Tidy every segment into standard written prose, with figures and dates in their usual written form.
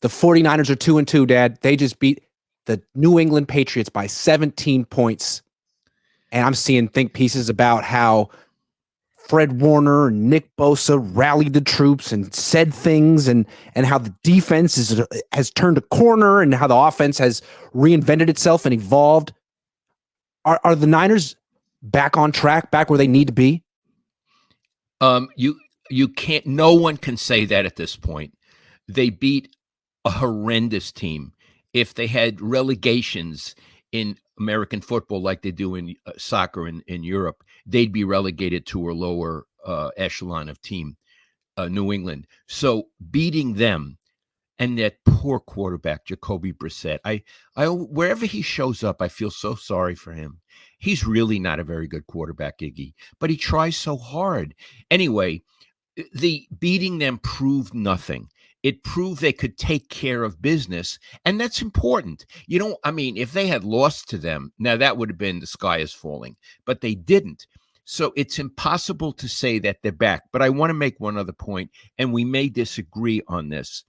The 49ers are 2-2, Dad. They just beat the New England Patriots by 17 points. And I'm seeing think pieces about how Fred Warner and Nick Bosa rallied the troops and said things, and how the defense has turned a corner and how the offense has reinvented itself and evolved. Are the Niners back on track, back where they need to be? You can't. No one can say that at this point. They beat a horrendous team. If they had relegations in American football like they do in soccer in Europe, they'd be relegated to a lower echelon of team, New England. So beating them, and that poor quarterback, Jacoby Brissett, I wherever he shows up, I feel so sorry for him. He's really not a very good quarterback, Iggy, but he tries so hard. Anyway, the beating them proved nothing. It proved they could take care of business, and that's important. If they had lost to them, now that would have been the sky is falling, but they didn't. So it's impossible to say that they're back. But I want to make one other point, and we may disagree on this.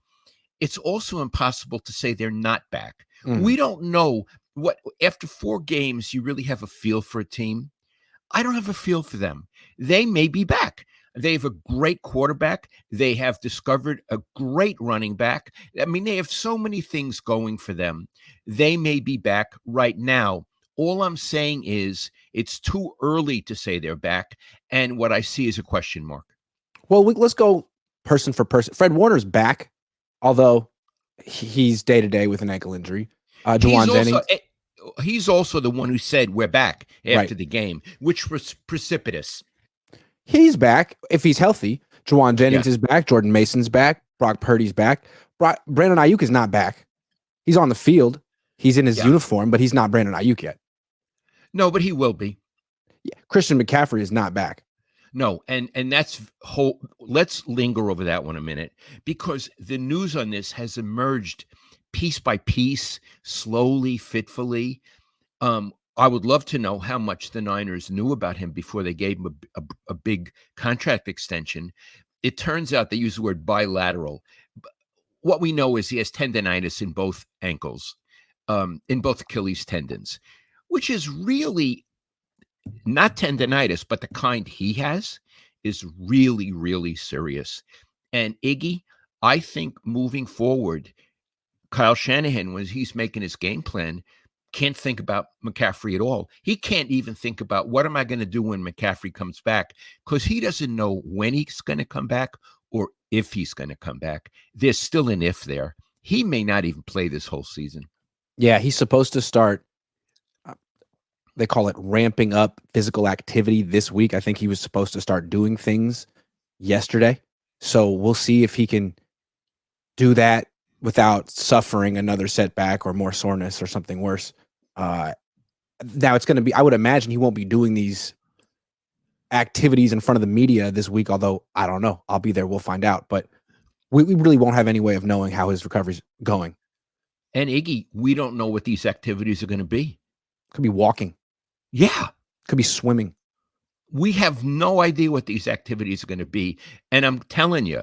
It's also impossible to say they're not back. We don't know what, after 4 games, you really have a feel for a team. I don't have a feel for them. They may be back. They have a great quarterback. They have discovered a great running back. I mean, they have so many things going for them. They may be back right now. All I'm saying is it's too early to say they're back. And what I see is a question mark. Well, let's go person for person. Fred Warner's back, although he's day-to-day with an ankle injury. Juwan Jennings. He's also the one who said we're back after the game, which was precipitous. He's back if he's healthy. Juwan Jennings is back. Jordan Mason's back. Brock Purdy's back. Brandon Ayuk is not back. He's on the field. He's in his uniform, but he's not Brandon Ayuk yet. No, but he will be. Yeah. Christian McCaffrey is not back. No, and that's whole. Let's linger over that one a minute, because the news on this has emerged piece by piece, slowly, fitfully. I would love to know how much the Niners knew about him before they gave him a big contract extension. It turns out they use the word bilateral. What we know is he has tendonitis in both ankles, in both Achilles tendons, which is really not tendonitis, but the kind he has is really, really serious. And Iggy, I think moving forward, Kyle Shanahan, when he's making his game plan, can't think about McCaffrey at all. He can't even think about what am I going to do when McCaffrey comes back, because he doesn't know when he's going to come back or if he's going to come back. There's still an if there. He may not even play this whole season. Yeah, he's supposed to start, they call it ramping up physical activity this week. I think he was supposed to start doing things yesterday. So we'll see if he can do that without suffering another setback or more soreness or something worse. Now it's going to be, I would imagine he won't be doing these activities in front of the media this week, although I don't know. I'll be there. We'll find out. But we really won't have any way of knowing how his recovery's going. And Iggy, we don't know what these activities are going to be. Could be walking. Yeah. Could be swimming. We have no idea what these activities are going to be. And I'm telling you,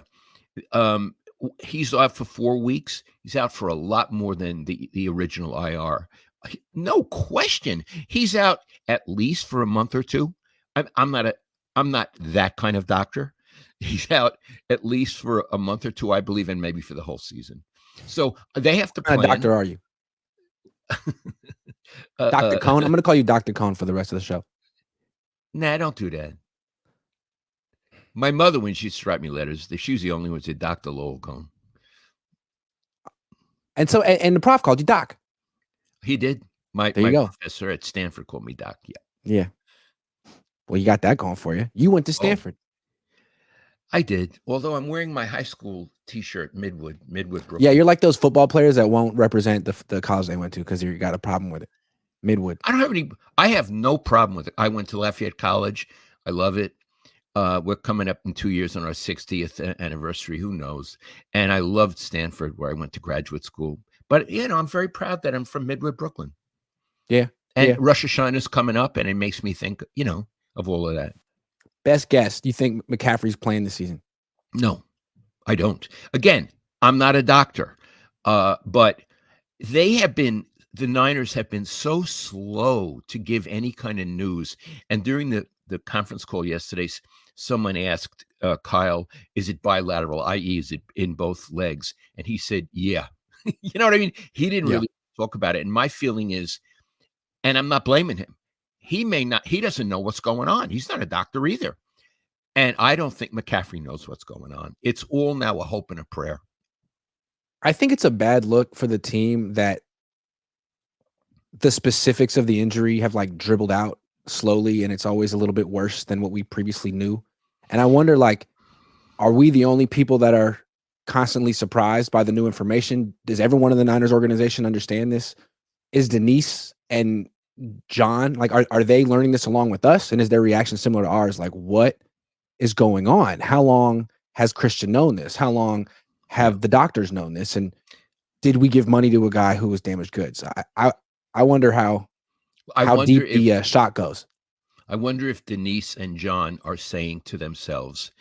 he's out for 4 weeks. He's out for a lot more than the original IR. No question. He's out at least for a month or two. I'm not that kind of doctor. He's out at least for a month or two, I believe, and maybe for the whole season. So they have to plan. What kind of doctor are you? Dr. Cohn? I'm going to call you Dr. Cohn for the rest of the show. Nah, don't do that. My mother, when she used to write me letters, she was the only one who said Dr. Lowell Cohn. And so, and the prof called you Doc. He did. My professor at Stanford called me Doc. Yeah. Yeah. Well, you got that going for you. You went to Stanford. I did. Although I'm wearing my high school T-shirt, Midwood, Brooklyn. Yeah, you're like those football players that won't represent the college they went to because you got a problem with it. Midwood. I have no problem with it. I went to Lafayette College. I love it. We're coming up in 2 years on our 60th anniversary. Who knows? And I loved Stanford, where I went to graduate school. But, I'm very proud that I'm from Midwood, Brooklyn. Yeah. And Rosh Hashanah's coming up, and it makes me think, of all of that. Best guess, do you think McCaffrey's playing this season? No, I don't. Again, I'm not a doctor. But they have been the Niners have been so slow to give any kind of news. And during the conference call yesterday, someone asked Kyle, "Is it bilateral? I.e., is it in both legs?" And he said, "Yeah." You know what I mean? He didn't Yeah. really talk about it. And my feeling is, and I'm not blaming him. He may not. He doesn't know what's going on. He's not a doctor either. And I don't think McCaffrey knows what's going on. It's all now a hope and a prayer. I think it's a bad look for the team that the specifics of the injury have like dribbled out slowly and it's always a little bit worse than what we previously knew. And I wonder, like, are we the only people that are constantly surprised by the new information? Does everyone in the Niners organization understand this? Is Denise and John, like, are they learning this along with us? And is their reaction similar to ours? Like, what is going on? How long has Christian known this? How long Yeah. have the doctors known this? And did we give money to a guy who was damaged goods? I wonder I how wonder deep if the shot goes. I wonder if Denise and John are saying to themselves,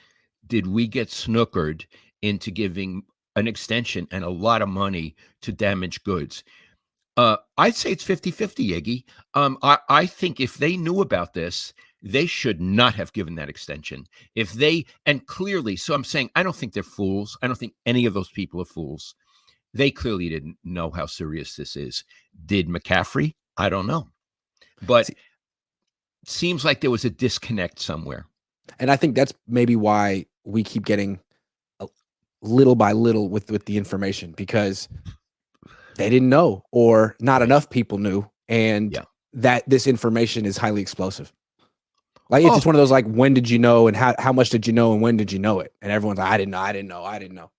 did we get snookered into giving an extension and a lot of money to damaged goods? I'd say it's 50-50, Iggy. I think if they knew about this, they should not have given that extension. If they, and clearly, so I'm saying, I don't think they're fools. I don't think any of those people are fools. They clearly didn't know how serious this is. Did McCaffrey? I don't know. But See, it seems like there was a disconnect somewhere. and I think that's maybe why we keep getting a little by little with the information, because they didn't know, or not Right. enough people knew, and Yeah. that this information is highly explosive. Like, it's Oh, just one of those, like, when did you know, and how much did you know, and when did you know it? And everyone's like, I didn't know, I didn't know, I didn't know.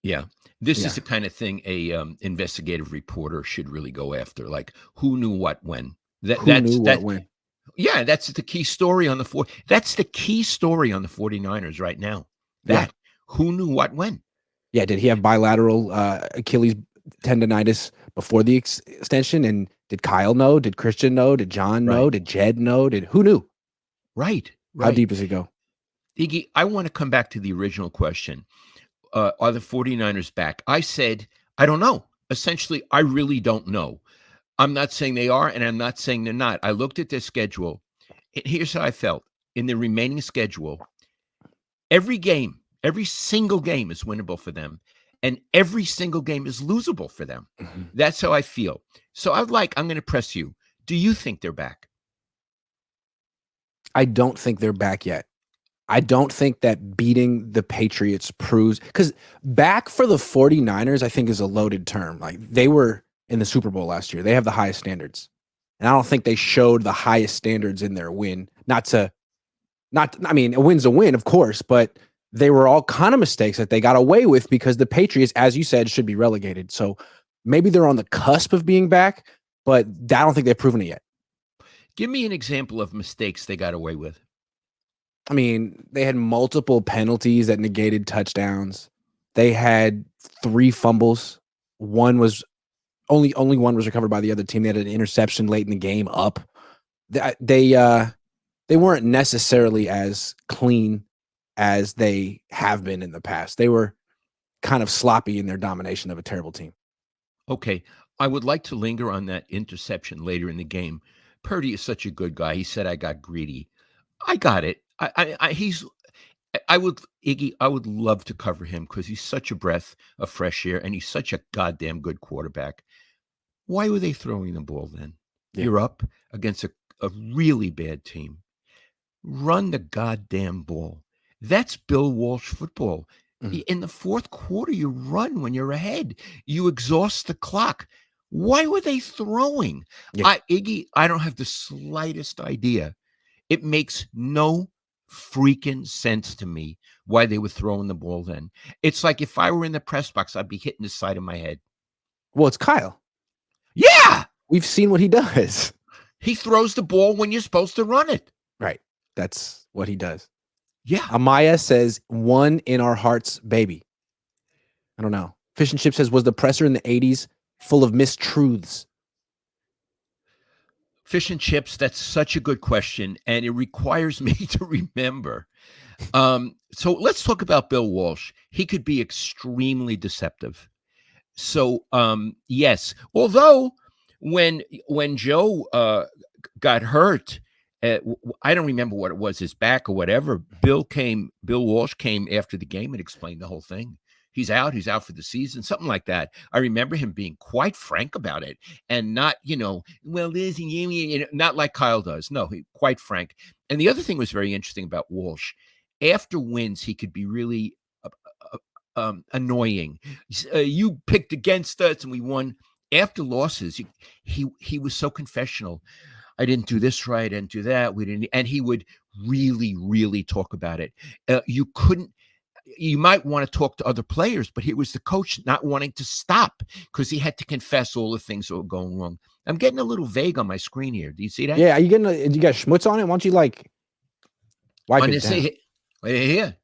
yeah. This is Yeah. the kind of thing a investigative reporter should really go after. Like, who knew what when? That Who that's knew what that. when? Yeah, that's the key story on the four. That's the key story on the 49ers right now. Yeah. That who knew what when? Yeah, did he have bilateral Achilles tendonitis before the extension? And did Kyle know? Did Christian know? Did John know? Right, Did Jed know? Did who knew? right, How right. deep does it go? Iggy, I want to come back to the original question. Are the 49ers back? I said, I don't know. Essentially, I really don't know. I'm not saying they are, and I'm not saying they're not. I looked at their schedule. Here's how I felt. In the remaining schedule, every single game is winnable for them, and every single game is losable for them. Mhm. That's how I feel. So I'm going to press you. Do you think they're back? I don't think they're back yet. I don't think that beating the Patriots proves, because back for the 49ers, I think, is a loaded term. Like, they were in the Super Bowl last year. They have the highest standards. And I don't think they showed the highest standards in their win. I mean, a win's a win, of course, but they were all kind of mistakes that they got away with because the Patriots, as you said, should be relegated. So maybe they're on the cusp of being back, but I don't think they've proven it yet. Give me an example of mistakes they got away with. I mean, they had multiple penalties that negated touchdowns. They had 3 fumbles. One was only one was recovered by the other team. They had an interception late in the game up. They weren't necessarily as clean as they have been in the past. They were kind of sloppy in their domination of a terrible team. Okay. I would like to linger on that interception later in the game. Purdy is such a good guy. He said, I got greedy. I got it. I would, Iggy, I would love to cover him because he's such a breath of fresh air and he's such a goddamn good quarterback. Why were they throwing the ball then? Yeah. You're up against a really bad team. Run the goddamn ball. That's Bill Walsh football. Mhm. In the fourth quarter, you run when you're ahead. You exhaust the clock. Why were they throwing? Yeah. Iggy, I don't have the slightest idea. It makes no freaking sense to me why they were throwing the ball then. It's like if I were in the press box, I'd be hitting the side of my head. Well, it's Kyle. Yeah, We've seen what he does. he throws the ball when you're supposed to run it. Right. That's what he does. Yeah. Amaya says, "One in our hearts, baby." I don't know. Fish and Chip says, "Was the presser in the 80s full of mistruths?" Fish and chips, that's such a good question, and it requires me to remember. So let's talk about Bill Walsh. He could be extremely deceptive. So yes, although when Joe got hurt, I don't remember what it was, his back or whatever. Bill Walsh came after the game and explained the whole thing. He's out for the season, something like that. I remember him being quite frank about it, and not, well, this and not like Kyle does. No, quite frank. And the other thing was very interesting about Walsh. After wins, he could be really annoying. You picked against us and we won. After losses, he was so confessional. I didn't do this right. I didn't do that. We didn't. And he would really, really talk about it. You might want to talk to other players, but here was the coach not wanting to stop because he had to confess all the things that were going wrong. I'm getting a little vague on my screen here. Do you see that? Yeah, are you getting you got schmutz on it? Why don't you wipe it down? Here.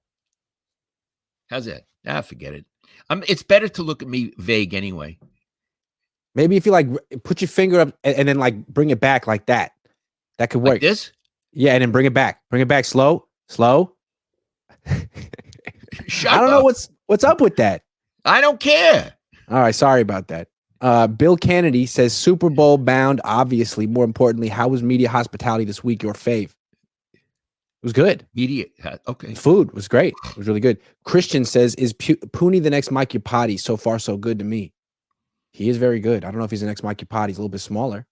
How's that? Forget it. It's better to look at me vague anyway. Maybe if you put your finger up and then bring it back like that. That could work. Like this? Yeah, and then bring it back. Bring it back slow. Shut I don't know what's up with that. I don't care. All right, sorry about that. Bill Kennedy says Super Bowl bound, obviously. More importantly, how was media hospitality this week? Your fave? It was good. Media, okay. Food was great. It was really good. Christian says, is Pooney the next Mike Iupati? So far, so good to me. He is very good. I don't know if he's the next Mike Iupati. He's a little bit smaller,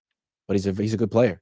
but he's a good player.